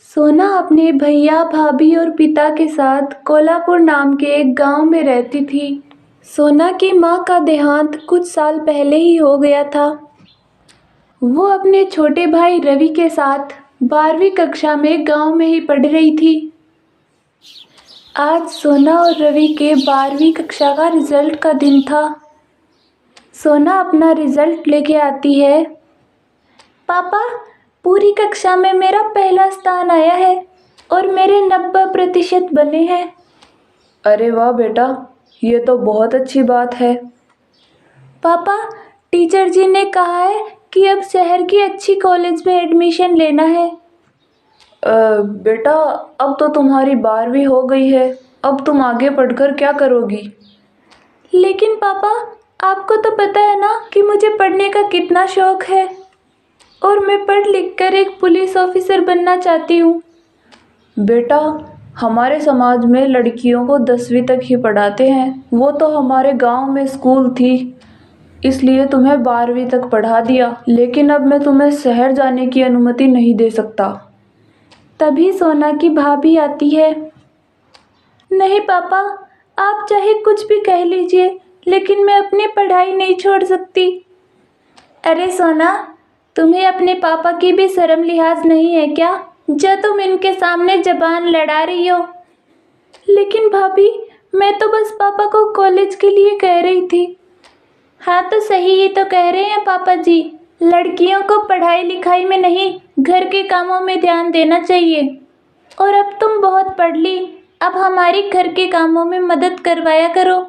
सोना अपने भैया भाभी और पिता के साथ कोल्हापुर नाम के एक गांव में रहती थी। सोना की मां का देहांत कुछ साल पहले ही हो गया था। वो अपने छोटे भाई रवि के साथ 12वीं कक्षा में गांव में ही पढ़ रही थी। आज सोना और रवि के 12वीं कक्षा का रिजल्ट का दिन था। सोना अपना रिजल्ट लेके आती है। पापा, पूरी कक्षा में मेरा पहला स्थान आया है और मेरे 90% बने हैं। अरे वाह बेटा, ये तो बहुत अच्छी बात है। पापा, टीचर जी ने कहा है कि अब शहर की अच्छी कॉलेज में एडमिशन लेना है। बेटा, अब तो तुम्हारी 12वीं हो गई है। अब तुम आगे पढ़कर क्या करोगी? लेकिन पापा, आपको तो पता है ना कि मुझे पढ़ने का कितना शौक है और मैं पढ़ लिख कर एक पुलिस ऑफिसर बनना चाहती हूँ। बेटा, हमारे समाज में लड़कियों को 10वीं तक ही पढ़ाते हैं। वो तो हमारे गांव में स्कूल थी, इसलिए तुम्हें 12वीं तक पढ़ा दिया। लेकिन अब मैं तुम्हें शहर जाने की अनुमति नहीं दे सकता। तभी सोना की भाभी आती है। नहीं पापा, आप चाहे कुछ भी कह लीजिए, लेकिन मैं अपनी पढ़ाई नहीं छोड़ सकती। अरे सोना, तुम्हें अपने पापा की भी शर्म लिहाज नहीं है क्या, जो तुम इनके सामने जबान लड़ा रही हो? लेकिन भाभी, मैं तो बस पापा को कॉलेज के लिए कह रही थी। हाँ तो सही ही तो कह रहे हैं पापा जी। लड़कियों को पढ़ाई लिखाई में नहीं, घर के कामों में ध्यान देना चाहिए। और अब तुम बहुत पढ़ ली, अब हमारी घर के कामों में मदद करवाया करो।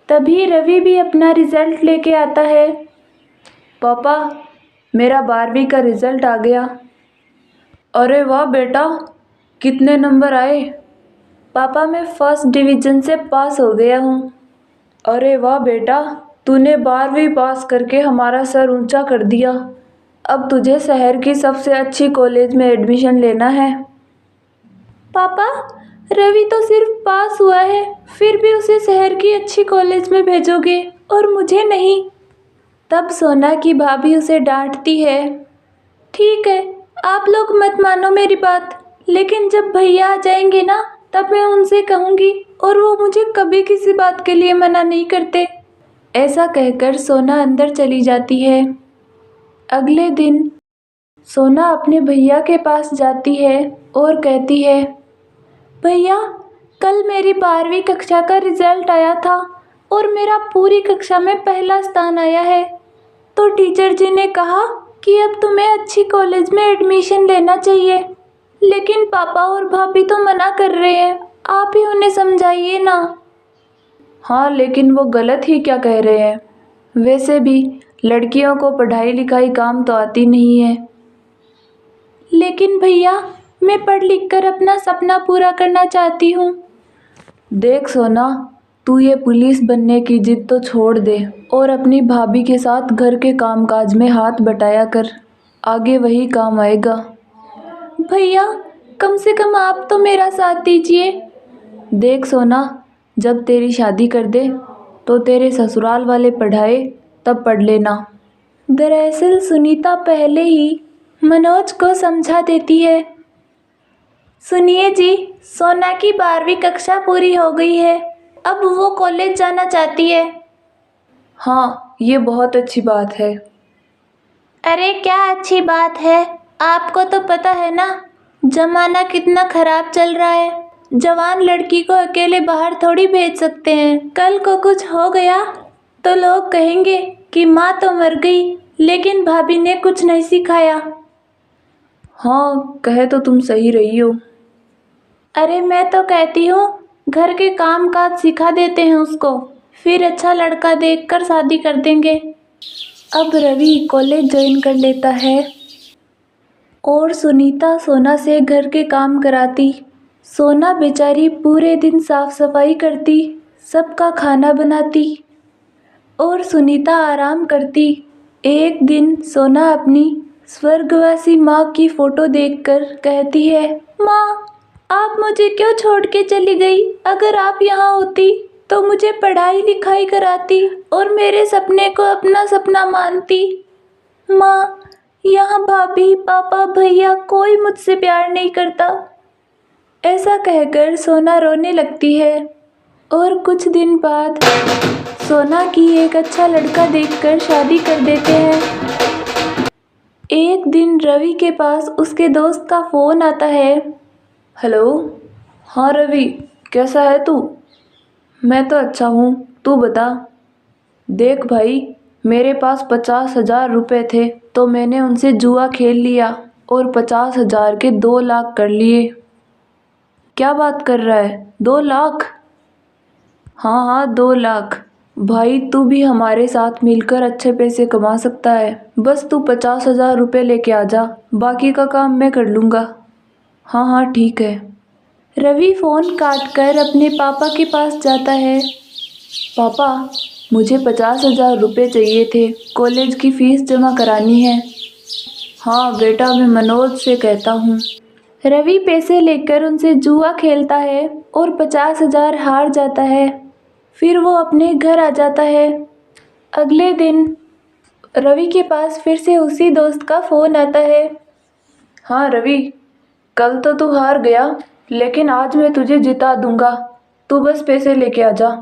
तभी रवि भी अपना रिजल्ट लेके आता है। पापा, मेरा 12वीं का रिजल्ट आ गया। अरे वाह बेटा, कितने नंबर आए? पापा, मैं फर्स्ट डिवीजन से पास हो गया हूँ। अरे वाह बेटा, तूने 12वीं पास करके हमारा सर ऊंचा कर दिया। अब तुझे शहर की सबसे अच्छी कॉलेज में एडमिशन लेना है। पापा, रवि तो सिर्फ पास हुआ है, फिर भी उसे शहर की अच्छी कॉलेज में भेजोगे और मुझे नहीं? तब सोना की भाभी उसे डांटती है। ठीक है, आप लोग मत मानो मेरी बात, लेकिन जब भैया आ जाएंगे ना, तब मैं उनसे कहूँगी और वो मुझे कभी किसी बात के लिए मना नहीं करते। ऐसा कहकर सोना अंदर चली जाती है। अगले दिन सोना अपने भैया के पास जाती है और कहती है, भैया, कल मेरी 12वीं कक्षा का रिजल्ट आया था और मेरा पूरी कक्षा में पहला स्थान आया है। तो टीचर जी ने कहा कि अब तुम्हें अच्छी कॉलेज में एडमिशन लेना चाहिए। लेकिन पापा और भाभी तो मना कर रहे हैं, आप ही उन्हें समझाइए ना। हाँ, लेकिन वो गलत ही क्या कह रहे हैं? वैसे भी लड़कियों को पढ़ाई लिखाई काम तो आती नहीं है। लेकिन भैया, मैं पढ़ लिख कर अपना सपना पूरा करना चाहती हूँ। देख सोना, तू ये पुलिस बनने की जिद तो छोड़ दे और अपनी भाभी के साथ घर के कामकाज में हाथ बटाया कर। आगे वही काम आएगा। भैया, कम से कम आप तो मेरा साथ दीजिए। देख सोना, जब तेरी शादी कर दे तो तेरे ससुराल वाले पढ़ाए, तब पढ़ लेना। दरअसल सुनीता पहले ही मनोज को समझा देती है। सुनिए जी, सोना की 12वीं कक्षा पूरी हो गई है, अब वो कॉलेज जाना चाहती है। हाँ, ये बहुत अच्छी बात है। अरे क्या अच्छी बात है, आपको तो पता है ना, जमाना कितना खराब चल रहा है। जवान लड़की को अकेले बाहर थोड़ी भेज सकते हैं। कल को कुछ हो गया तो लोग कहेंगे कि माँ तो मर गई, लेकिन भाभी ने कुछ नहीं सिखाया। हाँ, कहे तो तुम सही रही हो। अरे मैं तो कहती हूँ, घर के काम काज सिखा देते हैं उसको, फिर अच्छा लड़का देखकर शादी कर देंगे। अब रवि कॉलेज ज्वाइन कर लेता है और सुनीता सोना से घर के काम कराती। सोना बेचारी पूरे दिन साफ सफाई करती, सबका खाना बनाती और सुनीता आराम करती। एक दिन सोना अपनी स्वर्गवासी माँ की फोटो देखकर कहती है, माँ, आप मुझे क्यों छोड़ के चली गई? अगर आप यहाँ होती तो मुझे पढ़ाई लिखाई कराती और मेरे सपने को अपना सपना मानती। माँ, यहाँ भाभी, पापा, भैया कोई मुझसे प्यार नहीं करता। ऐसा कहकर सोना रोने लगती है और कुछ दिन बाद सोना की एक अच्छा लड़का देखकर शादी कर देते हैं। एक दिन रवि के पास उसके दोस्त का फ़ोन आता है। हेलो। हाँ रवि, कैसा है तू? मैं तो अच्छा हूँ, तू बता। देख भाई, मेरे पास 50,000 रुपये थे तो मैंने उनसे जुआ खेल लिया और 50,000 के 2 लाख कर लिए। क्या बात कर रहा है, 2 लाख? हाँ हाँ, 2 लाख। भाई तू भी हमारे साथ मिलकर अच्छे पैसे कमा सकता है। बस तू 50,000 रुपये लेके आ जा, बाकी का काम मैं कर लूँगा। हाँ हाँ ठीक है। रवि फ़ोन काटकर अपने पापा के पास जाता है। पापा, मुझे 50,000 रुपये चाहिए थे, कॉलेज की फ़ीस जमा करानी है। हाँ बेटा, मैं मनोज से कहता हूँ। रवि पैसे लेकर उनसे जुआ खेलता है और 50,000 हार जाता है। फिर वो अपने घर आ जाता है। अगले दिन रवि के पास फिर से उसी दोस्त का फ़ोन आता है। हाँ रवि, कल तो तू हार गया, लेकिन आज मैं तुझे जिता दूंगा। तू बस पैसे लेके आ जा।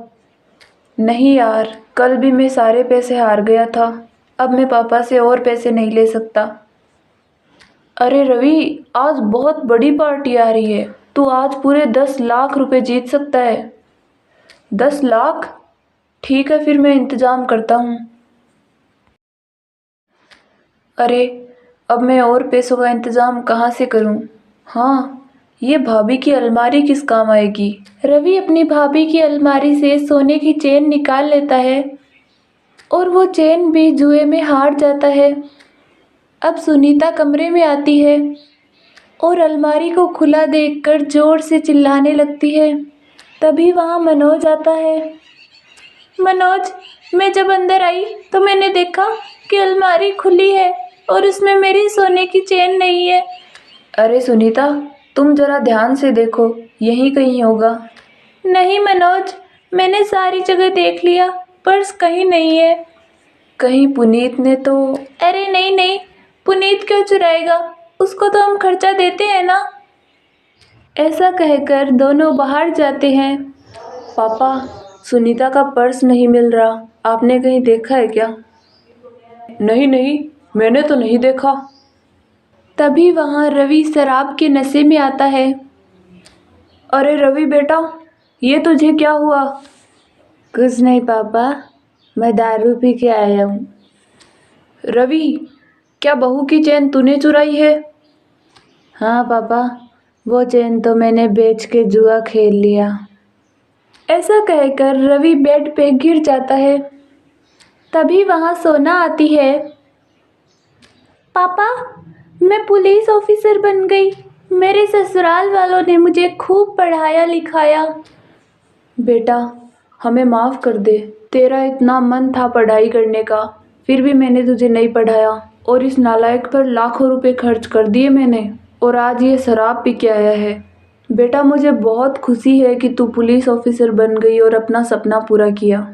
नहीं यार, कल भी मैं सारे पैसे हार गया था। अब मैं पापा से और पैसे नहीं ले सकता। अरे रवि, आज बहुत बड़ी पार्टी आ रही है। तू आज पूरे 10 लाख रुपए जीत सकता है। 10 लाख? ठीक है, फिर मैं इंतज़ाम करता हूँ। अरे, अब मैं और पैसों का इंतज़ाम कहाँ से करूँ? हाँ, ये भाभी की अलमारी किस काम आएगी? रवि अपनी भाभी की अलमारी से सोने की चेन निकाल लेता है और वो चेन भी जुए में हार जाता है। अब सुनीता कमरे में आती है और अलमारी को खुला देखकर ज़ोर से चिल्लाने लगती है। तभी वहाँ मनोज आता है। मनोज, मैं जब अंदर आई तो मैंने देखा कि अलमारी खुली है और उसमें मेरी सोने की चेन नहीं है। अरे सुनीता, तुम ज़रा ध्यान से देखो, यहीं कहीं होगा। नहीं मनोज, मैंने सारी जगह देख लिया, पर्स कहीं नहीं है। कहीं पुनीत ने तो। अरे नहीं नहीं, पुनीत क्यों चुराएगा? उसको तो हम खर्चा देते हैं ना। ऐसा कहकर दोनों बाहर जाते हैं। पापा, सुनीता का पर्स नहीं मिल रहा, आपने कहीं देखा है क्या? नहीं नहीं, मैंने तो नहीं देखा। तभी वहाँ रवि शराब के नशे में आता है। अरे रवि बेटा, ये तुझे क्या हुआ? कुछ नहीं पापा, मैं दारू पी के आया हूँ। रवि, क्या बहू की चेन तूने चुराई है? हाँ पापा, वो चेन तो मैंने बेच के जुआ खेल लिया। ऐसा कहकर रवि बेड पे गिर जाता है। तभी वहाँ सोना आती है। पापा, मैं पुलिस ऑफिसर बन गई। मेरे ससुराल वालों ने मुझे खूब पढ़ाया लिखाया। बेटा, हमें माफ़ कर दे। तेरा इतना मन था पढ़ाई करने का, फिर भी मैंने तुझे नहीं पढ़ाया और इस नालायक पर लाखों रुपए खर्च कर दिए मैंने, और आज ये शराब पी के आया है। बेटा, मुझे बहुत खुशी है कि तू पुलिस ऑफिसर बन गई और अपना सपना पूरा किया।